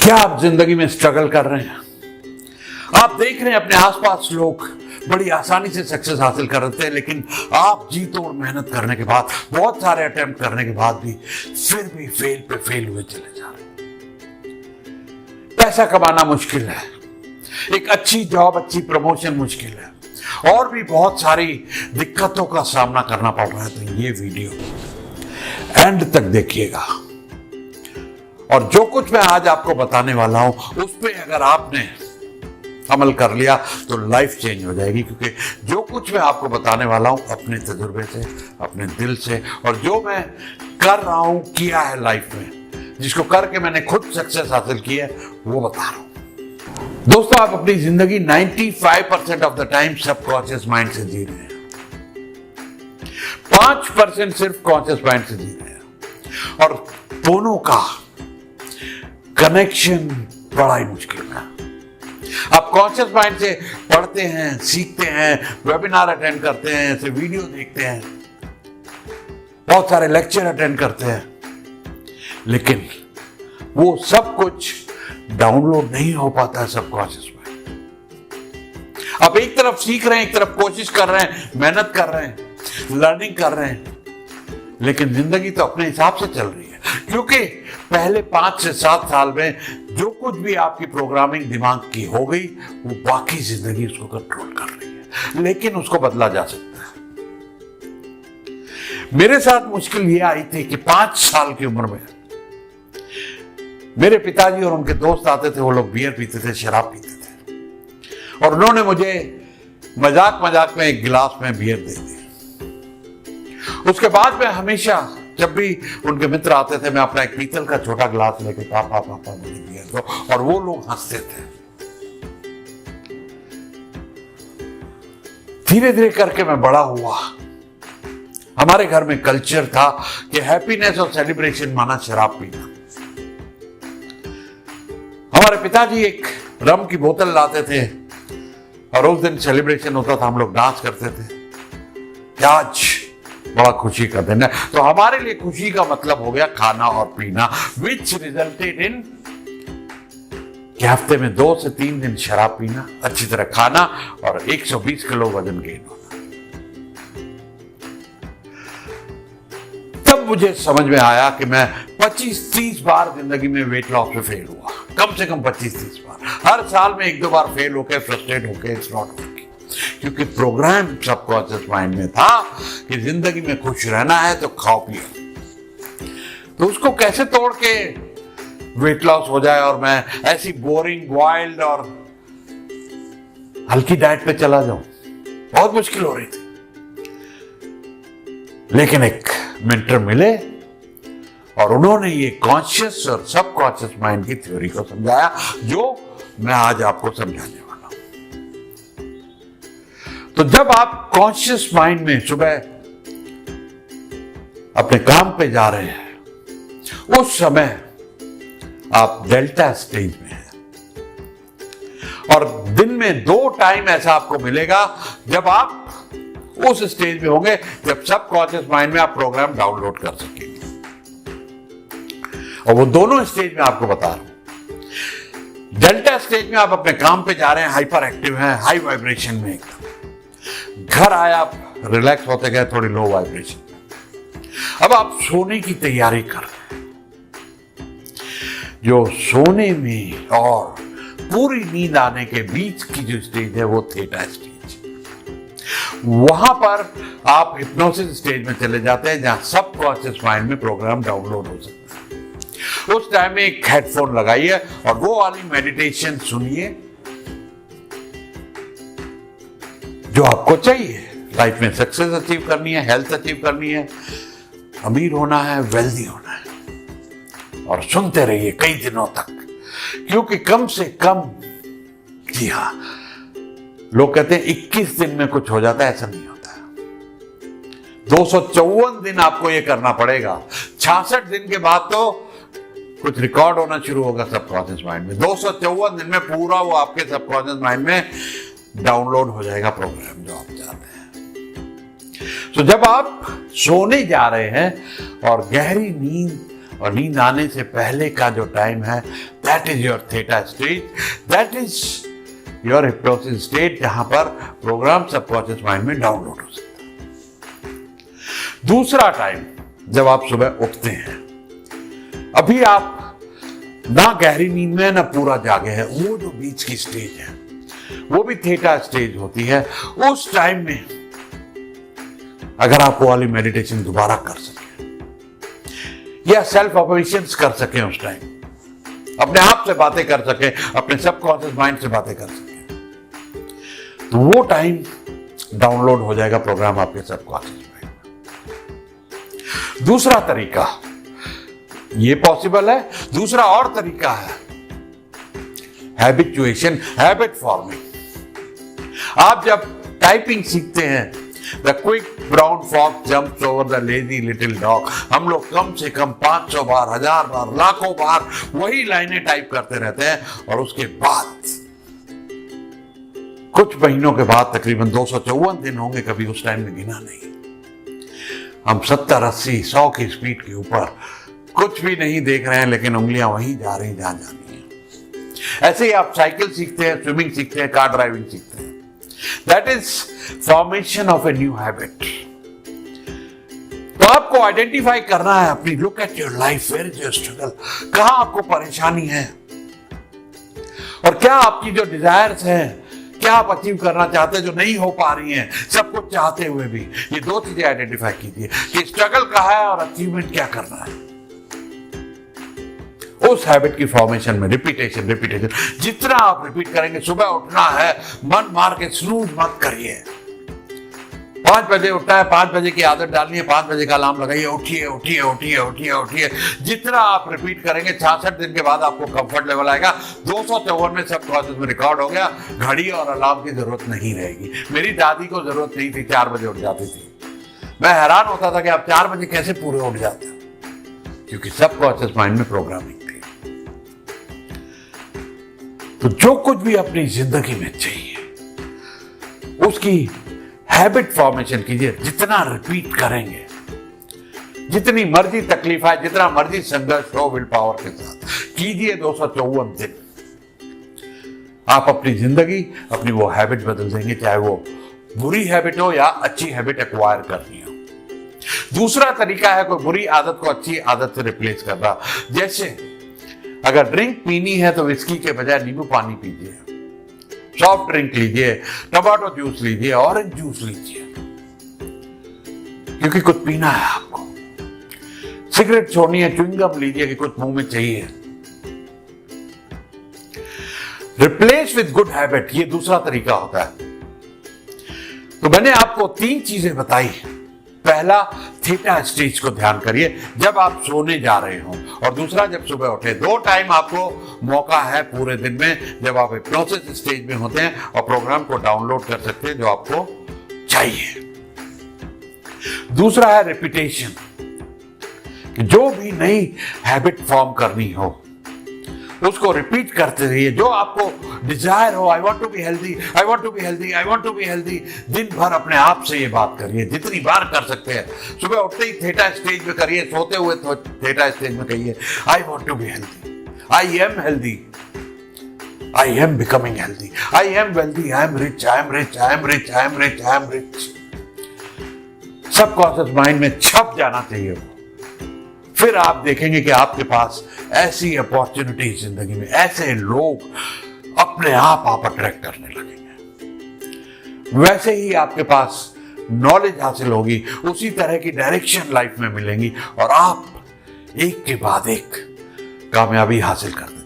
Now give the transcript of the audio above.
क्या आप जिंदगी में स्ट्रगल कर रहे हैं? आप देख रहे हैं अपने आसपास लोग बड़ी आसानी से सक्सेस हासिल कर रहे थे, लेकिन आप जी तोड़ मेहनत करने के बाद, बहुत सारे अटेम्प्ट करने के बाद भी फिर भी फेल पे फेल हुए चले जा रहे हैं। पैसा कमाना मुश्किल है, एक अच्छी जॉब, अच्छी प्रमोशन मुश्किल है, और भी बहुत सारी दिक्कतों का सामना करना पड़ रहा है। तो ये वीडियो एंड तक देखिएगा, और जो कुछ मैं आज आपको बताने वाला हूं उस पर अगर आपने अमल कर लिया तो लाइफ चेंज हो जाएगी। क्योंकि जो कुछ मैं आपको बताने वाला हूं अपने तजुर्बे से, अपने दिल से, और जो मैं कर रहा हूं, किया है लाइफ में, जिसको करके मैंने खुद सक्सेस हासिल की है, वो बता रहा हूं। दोस्तों, आप अपनी जिंदगी 95% of the time subconscious mind से जी रहे हैं, 5% सिर्फ कॉन्शियस माइंड से जी रहे हैं, और दोनों का कनेक्शन बड़ा ही मुश्किल है। आप कॉन्शियस माइंड से पढ़ते हैं, सीखते हैं, वेबिनार अटेंड करते हैं, ऐसे वीडियो देखते हैं, बहुत सारे लेक्चर अटेंड करते हैं, लेकिन वो सब कुछ डाउनलोड नहीं हो पाता है सबकॉन्शियस माइंड। आप एक तरफ सीख रहे हैं, एक तरफ कोशिश कर रहे हैं, मेहनत कर रहे हैं, लर्निंग कर रहे हैं, लेकिन जिंदगी तो अपने हिसाब से चल रही है। क्योंकि पहले 5 से 7 साल में जो कुछ भी आपकी प्रोग्रामिंग दिमाग की हो गई, वो बाकी जिंदगी उसको कंट्रोल कर रही है, लेकिन उसको बदला जा सकता है। मेरे साथ मुश्किल ये आई थी कि 5 साल की उम्र में मेरे पिताजी और उनके दोस्त आते थे, वो लोग बियर पीते थे, शराब पीते थे, और उन्होंने मुझे मजाक मजाक में एक गिलास में बियर दे दी। उसके बाद में हमेशा जब भी उनके मित्र आते थे, मैं अपना एक पीतल का छोटा गिलास लेके पापा पापा मुझे बियर दो, और वो लोग हंसते थे। धीरे धीरे करके मैं बड़ा हुआ। हमारे घर में कल्चर था कि हैप्पीनेस और सेलिब्रेशन माना शराब पीना। हमारे पिताजी एक रम की बोतल लाते थे, और उस दिन सेलिब्रेशन होता था, हम लोग डांस करते थे। आज बड़ा खुशी का दिन है, तो हमारे लिए खुशी का मतलब हो गया खाना और पीना, विच रिजल्टेड इन कि हफ्ते में 2 से 3 दिन शराब पीना, अच्छी तरह खाना, और 120 किलो वजन गेन होना। तब मुझे समझ में आया कि मैं 25-30 बार जिंदगी में वेट लॉस में फेल हुआ, कम से कम 25-30 बार। हर साल में 1-2 बार फेल होकर फ्रस्ट्रेट होकर इट्स नॉट वर्किंग, क्योंकि प्रोग्राम सबकॉन्शियस माइंड में था कि जिंदगी में खुश रहना है तो खाओ पियो। तो उसको कैसे तोड़ के वेट लॉस हो जाए और मैं ऐसी बोरिंग, वाइल्ड और हल्की डाइट पे चला जाऊं, बहुत मुश्किल हो रही थी। लेकिन एक मेंटर मिले, और उन्होंने ये कॉन्शियस और सबकॉन्शियस माइंड की थ्योरी को समझाया, जो मैं आज आपको समझाने वाला हूं। तो जब आप कॉन्शियस माइंड में सुबह अपने काम पे जा रहे हैं, उस समय आप डेल्टा स्टेज में हैं, और दिन में 2 टाइम ऐसा आपको मिलेगा जब आप उस स्टेज में होंगे जब सबकॉन्शियस माइंड में आप प्रोग्राम डाउनलोड कर सकेंगे। और वो दोनों स्टेज में आपको बता रहा हूं। डेल्टा स्टेज में आप अपने काम पे जा रहे हैं, हाइपर एक्टिव हैं, हाई वाइब्रेशन में एकदम। घर आए, आप रिलैक्स होते गए, थोड़ी लो वाइब्रेशन। अब आप सोने की तैयारी कर रहे हैं। जो सोने में और पूरी नींद आने के बीच की जो स्टेज है, वो थीटा स्टेज। वहां पर आप हिप्नोसिस स्टेज में चले जाते हैं, जहां सबकॉन्शियस माइंड में प्रोग्राम डाउनलोड हो सकता है। उस टाइम में एक हेडफोन लगाइए और वो वाली मेडिटेशन सुनिए जो आपको चाहिए। लाइफ में सक्सेस अचीव करनी है, हेल्थ अचीव करनी है, अमीर होना है, वेल्दी होना है, और सुनते रहिए कई दिनों तक, क्योंकि कम से कम, जी हाँ, लोग कहते हैं 21 दिन में कुछ हो जाता है, ऐसा नहीं होता है। 254 दिन आपको ये करना पड़ेगा। 66 दिन के बाद तो कुछ रिकॉर्ड होना शुरू होगा सबकॉन्शियस माइंड में। 254 दिन में पूरा वो आपके सबकॉन्शियस माइंड में डाउनलोड हो जाएगा प्रोग्राम जो आप चाहते हैं। तो जब आप सोने जा रहे हैं और गहरी नींद और नींद आने से पहले का जो टाइम है, that is your theta stage, that is your hypnosis state, जहां पर प्रोग्राम सबकॉन्शियस माइंड में डाउनलोड हो सकता है। दूसरा टाइम जब आप सुबह उठते हैं, अभी आप ना गहरी नींद में ना पूरा जागे हैं, वो जो बीच की स्टेज है वो भी थीटा स्टेज होती है। उस टाइम में अगर आप वो वाली मेडिटेशन दोबारा कर सकें या सेल्फ अफर्मेशंस कर सकें, उस टाइम अपने आप से बातें कर सकें, अपने सबकॉन्शियस माइंड से बातें कर सकें, तो वो टाइम डाउनलोड हो जाएगा प्रोग्राम आपके सबकॉन्शियस माइंड में। दूसरा तरीका ये पॉसिबल है। दूसरा और तरीका है हैबिचुएशन, हैबिट फॉर्मिंग। आप जब टाइपिंग सीखते हैं, the quick brown fox jumps over the lazy little dog, हम लोग कम से कम 500 बार, 1000 बार, लाखों बार वही लाइनें टाइप करते रहते हैं, और उसके बाद कुछ महीनों के बाद तकरीबन 254 दिन होंगे, कभी उस टाइम में गिना नहीं, हम 70, 80, 100 की स्पीड के ऊपर कुछ भी नहीं देख रहे हैं, लेकिन उंगलियां वहीं जा रही जहां जानी है। ऐसे ही आप साइकिल सीखते हैं, स्विमिंग सीखते हैं, कार ड्राइविंग सीखते हैं। That is formation of a new habit. तो आपको आइडेंटिफाई करना है अपनी, look at your life, where is your struggle, कहां आपको परेशानी है और क्या आपकी जो डिजायर्स हैं, क्या आप अचीव करना चाहते हैं जो नहीं हो पा रही हैं, सब कुछ चाहते हुए भी। ये दो चीजें आइडेंटिफाई कीजिए कि स्ट्रगल कहां है और अचीवमेंट क्या करना है। उस हैबिट की फॉर्मेशन में रिपीटेशन, जितना आप रिपीट करेंगे, सुबह उठना है, मन मार के स्नूज मत करिए। 5 बजे उठना है, 5 बजे की आदत डालनी है, 5 बजे का अलार्म लगाइए, उठिए उठिए उठिए उठिए उठिए। जितना आप रिपीट करेंगे, 66 दिन के बाद आपको कंफर्ट लेवल आएगा। 254 में सब प्रोसेस में रिकॉर्ड हो गया, घड़ी और अलार्म की जरूरत नहीं रहेगी। मेरी दादी को जरूरत नहीं थी, 4 बजे उठ जाती थी। मैं हैरान होता था कि आप 4 बजे कैसे पूरे उठ जाते हो, क्योंकि सबकॉन्शियस माइंड में प्रोग्रामिंग थी। तो जो कुछ भी अपनी जिंदगी में चाहिए उसकी हैबिट फॉर्मेशन कीजिए। जितना रिपीट करेंगे, जितनी मर्जी तकलीफ आए, जितना मर्जी संघर्ष हो, विल पावर के साथ कीजिए। 254 दिन आप अपनी जिंदगी, अपनी वो हैबिट बदल देंगे, चाहे वो बुरी हैबिट हो या अच्छी हैबिट एक्वायर करनी हो। दूसरा तरीका है कोई बुरी आदत को अच्छी आदत से रिप्लेस करना। जैसे अगर ड्रिंक पीनी है तो विस्की के बजाय नींबू पानी पीजिए, सॉफ्ट ड्रिंक लीजिए, टमाटो जूस लीजिए, ऑरेंज जूस लीजिए, क्योंकि कुछ पीना है आपको। सिगरेट छोड़नी है, च्युइंगम लीजिए कि कुछ मुंह में चाहिए। रिप्लेस विद गुड हैबिट, ये दूसरा तरीका होता है। तो मैंने आपको 3 चीजें बताई। पहला, थीटा स्टेज को ध्यान करिए जब आप सोने जा रहे हो, और दूसरा जब सुबह उठे। 2 टाइम आपको मौका है पूरे दिन में जब आप हिप्नोसिस स्टेज में होते हैं और प्रोग्राम को डाउनलोड कर सकते हैं जो आपको चाहिए। दूसरा है रिपीटेशन, कि जो भी नई हैबिट फॉर्म करनी हो उसको रिपीट करते रहिए। जो आपको डिजायर हो, I want to be healthy, I want to be healthy, I want to be healthy, दिन भर अपने आप से ये बात करिए, जितनी बार कर सकते हैं। सुबह उठते ही थीटा स्टेज में करिए, सोते हुए थीटा स्टेज में कहिए, I want to be healthy, I am healthy, I am becoming healthy, I am wealthy, I am rich, I am rich, I am rich, I am rich, I am rich. Subconscious mind में छप जाना चाहिए वो। फिर आप देखेंगे कि आपके पास ऐसी अपॉर्चुनिटी जिंदगी में, ऐसे लोग अपने आप अट्रैक्ट करने लगेंगे। वैसे ही आपके पास नॉलेज हासिल होगी, उसी तरह की डायरेक्शन लाइफ में मिलेंगी और आप एक के बाद एक कामयाबी हासिल करते